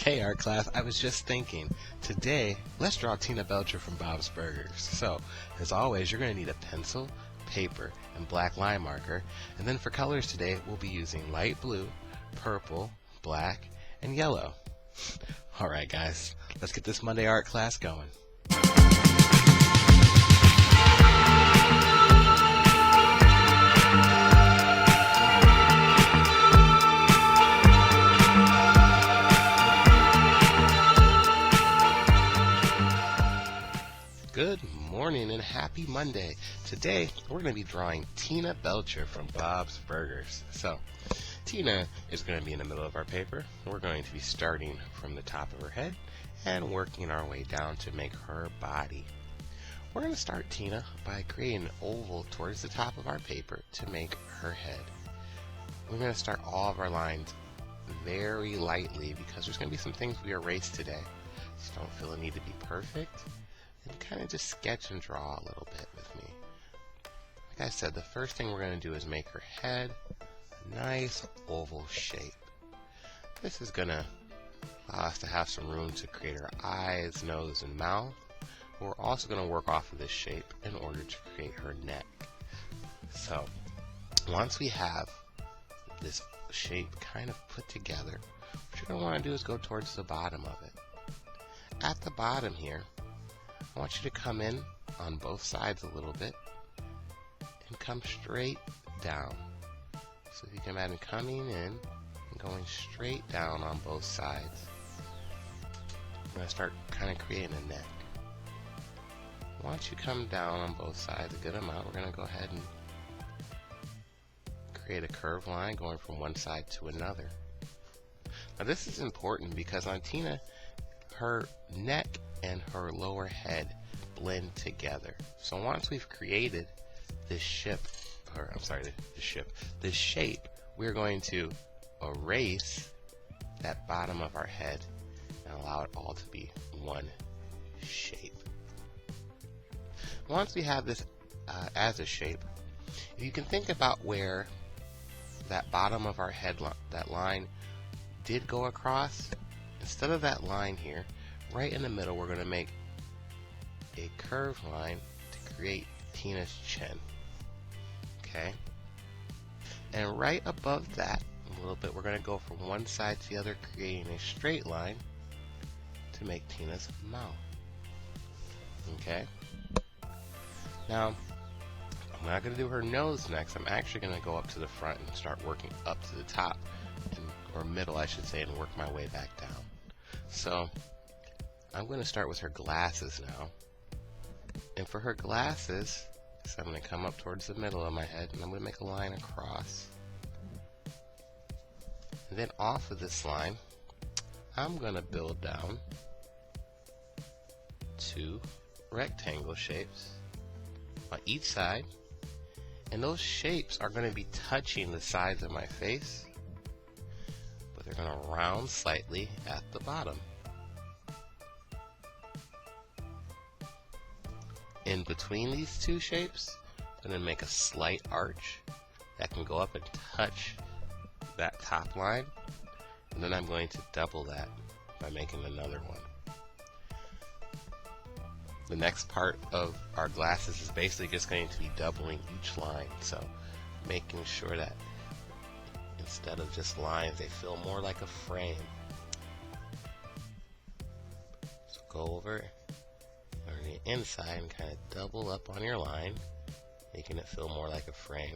Hey art class, I was just thinking, today let's draw Tina Belcher from Bob's Burgers. So, as always, you're going to need a pencil, paper, and black line marker. And then for colors today, we'll be using light blue, purple, black, and yellow. Alright guys, let's get this Monday art class going. Good morning and happy Monday. Today we're going to be drawing Tina Belcher from Bob's Burgers. So Tina is going to be in the middle of our paper. We're going to be starting from the top of her head and working our way down to make her body. We're going to start Tina by creating an oval towards the top of our paper to make her head. We're going to start all of our lines very lightly because there's going to be some things we erase today. So don't feel the need to be perfect. And kind of just sketch and draw a little bit with me. Like I said, the first thing we're going to do is make her head a nice oval shape. This is going to allow us to have some room to create her eyes, nose, and mouth. We're also going to work off of this shape in order to create her neck. So, once we have this shape kind of put together, what you're going to want to do is go towards the bottom of it. At the bottom here, I want you to come in on both sides a little bit and come straight down. So if you can imagine coming in and going straight down on both sides. I'm going to start kind of creating a neck. Once you come down on both sides a good amount, we're going to go ahead and create a curved line going from one side to another. Now this is important because on Tina, her neck and her lower head blend together. So once we've created this shape, we're going to erase that bottom of our head and allow it all to be one shape. Once we have this as a shape, if you can think about where that bottom of our head, that line did go across, instead of that line here, right in the middle, we're going to make a curved line to create Tina's chin. Okay? And right above that, a little bit, we're going to go from one side to the other, creating a straight line to make Tina's mouth. Okay? Now, I'm not going to do her nose next. I'm actually going to go up to the front and start working up to the top, or middle, I should say, and work my way back down. So, I'm going to start with her glasses now. And for her glasses, so I'm going to come up towards the middle of my head and I'm going to make a line across. And then off of this line, I'm going to build down two rectangle shapes on each side. And those shapes are going to be touching the sides of my face, but they're going to round slightly at the bottom. In between these two shapes, I'm going to make a slight arch that can go up and touch that top line, and then I'm going to double that by making another one. The next part of our glasses is basically just going to be doubling each line, so making sure that instead of just lines, they feel more like a frame. So go over on the inside and kind of double up on your line, making it feel more like a frame.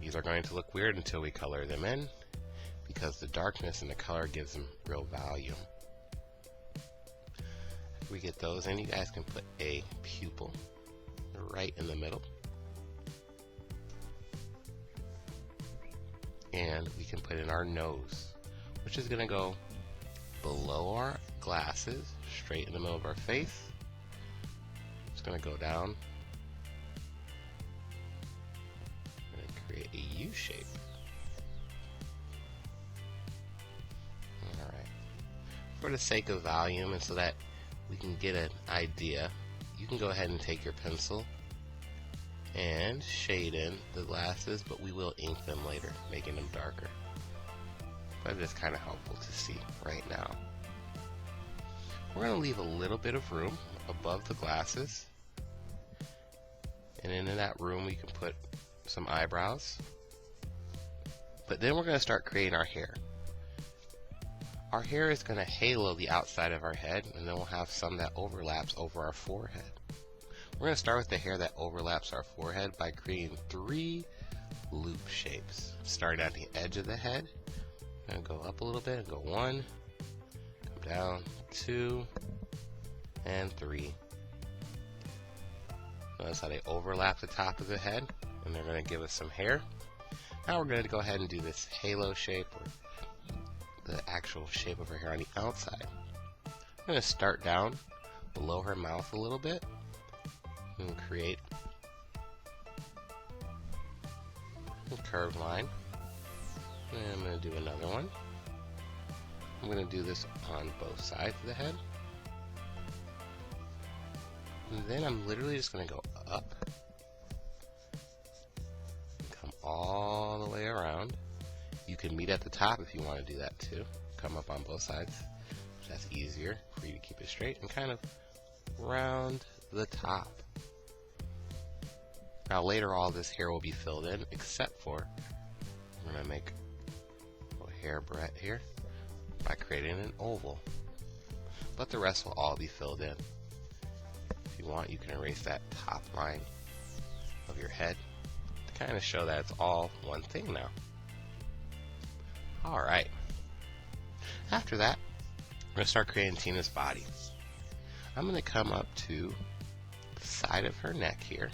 These are going to look weird until we color them in, because the darkness in the color gives them real value. After we get those in, you guys can put a pupil right in the middle. And we can put in our nose, which is going to go below our glasses, straight in the middle of our face. It's going to go down and create a U shape. Alright. For the sake of volume and so that we can get an idea, you can go ahead and take your pencil and shade in the glasses, but we will ink them later, making them darker. but it is kind of helpful to see right now. We're going to leave a little bit of room above the glasses, and in that room we can put some eyebrows. But then we're going to start creating our hair. Our hair is going to halo the outside of our head, and then we'll have some that overlaps over our forehead. We're going to start with the hair that overlaps our forehead by creating 3 loop shapes. Starting at the edge of the head, I'm going to go up a little bit and go 1, come down, 2, and 3. Notice how they overlap the top of the head, and they're going to give us some hair. Now we're going to go ahead and do this halo shape, or the actual shape of her hair on the outside. I'm going to start down below her mouth a little bit and create a curved line. And I'm going to do another one. I'm going to do this on both sides of the head. And then I'm literally just going to go up, come all the way around. You can meet at the top if you want to do that too. Come up on both sides. That's easier for you to keep it straight, and kind of round the top. Now later all this hair will be filled in, except for we're going to make a hair barrette here by creating an oval. But the rest will all be filled in. If you want, you can erase that top line of your head to kind of show that it's all one thing now. Alright. After that, we're going to start creating Tina's body. I'm going to come up to the side of her neck here.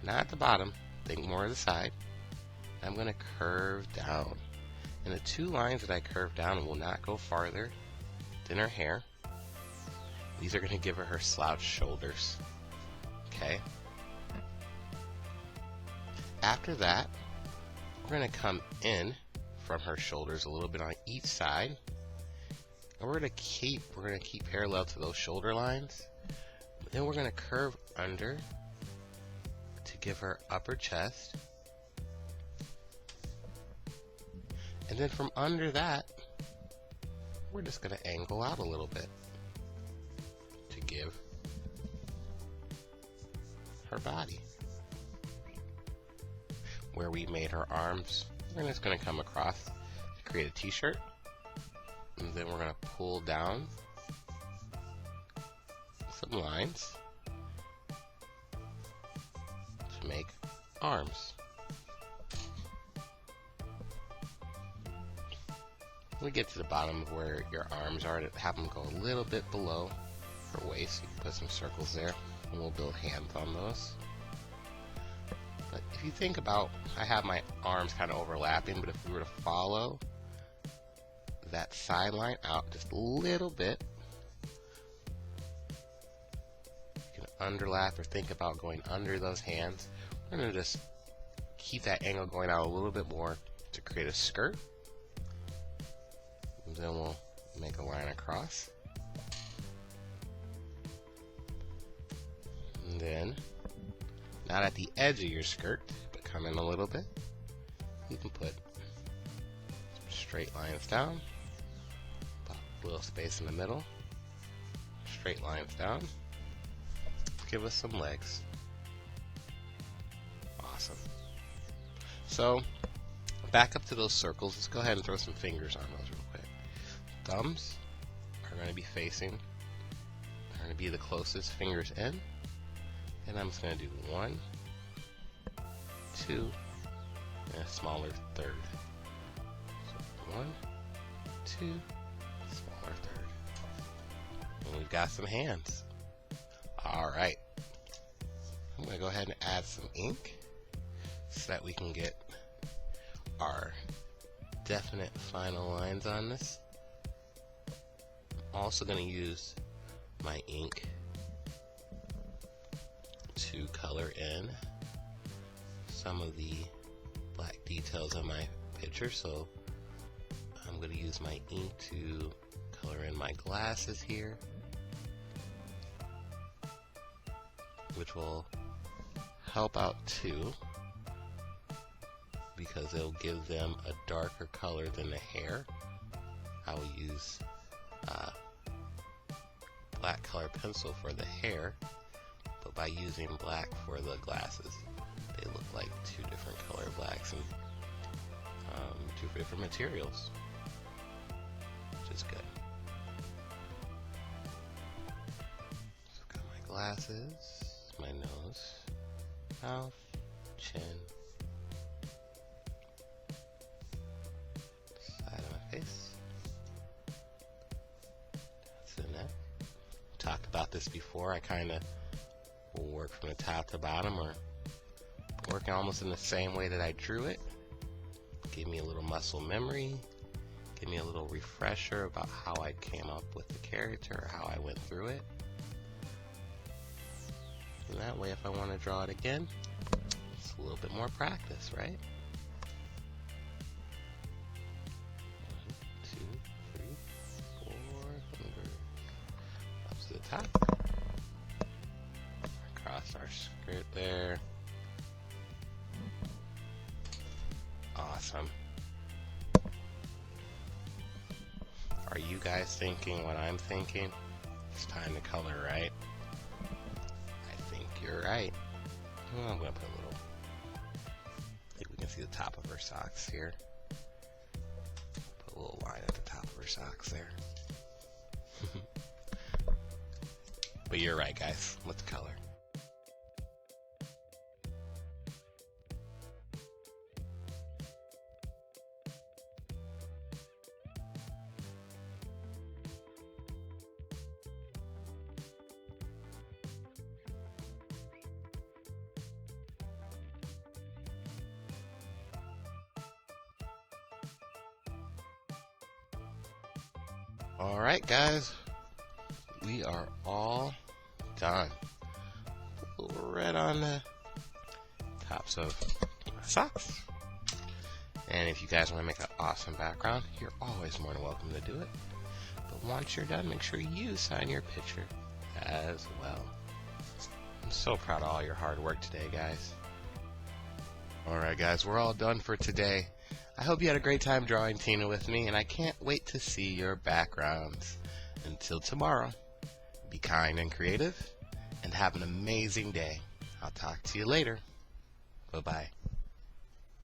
Not at the bottom, think more of the side. I'm going to curve down. And the 2 lines that I curve down will not go farther than her hair. These are going to give her slouched shoulders. Okay? After that, we're going to come in from her shoulders a little bit on each side, and we're going to keep parallel to those shoulder lines. Then we're going to curve under to give her upper chest, and then from under that we're just going to angle out a little bit to give her body. Where we made her arms, we're just going to come across to create a t-shirt, and then we're going to pull down some lines to make arms. When we get to the bottom of where your arms are, have them go a little bit below her waist. You can put some circles there, and we'll build hands on those. But if you think about, I have my arms kind of overlapping, but if we were to follow that side line out just a little bit, you can underlap or think about going under those hands. We're going to just keep that angle going out a little bit more to create a skirt. And then we'll make a line across. And then, not at the edge of your skirt, but come in a little bit. You can put some straight lines down, a little space in the middle, straight lines down. Give us some legs. Awesome. So, back up to those circles. Let's go ahead and throw some fingers on those real quick. Thumbs are going to be facing, are going to be the closest fingers in. And I'm just going to do 1, 2, and a smaller third. So 1, 2, smaller third. And we've got some hands. Alright. I'm going to go ahead and add some ink so that we can get our definite final lines on this. I'm also going to use my ink to color in some of the black details on my picture, so I'm going to use my ink to color in my glasses here, which will help out too. because it'll give them a darker color than the hair. I will use black color pencil for the hair, but by using black for the glasses, they look like two different color blacks and two different materials, which is good. So I've got my glasses, my nose, mouth, chin, side of my face. That's the neck. Talked about this before. I kind of will work from the top to bottom, or working almost in the same way that I drew it. Give me a little muscle memory, give me a little refresher about how I came up with the character, how I went through it. And that way, if I want to draw it again, it's a little bit more practice, right? 1, 2, 3, 4, fingers up to the top. Across our skirt there. Awesome. Are you guys thinking what I'm thinking? It's time to color, right? I think you're right. Well, I'm going to put a little, I think we can see the top of her socks here. Put a little line at the top of her socks there. But you're right, guys. Let's color. Alright guys, we are all done. A little red on the tops of socks. And if you guys want to make an awesome background, you're always more than welcome to do it. But once you're done, make sure you sign your picture as well. I'm so proud of all your hard work today, guys. Alright guys, we're all done for today. I hope you had a great time drawing Tina with me, and I can't wait to see your backgrounds. Until tomorrow, be kind and creative, and have an amazing day. I'll talk to you later. Bye-bye.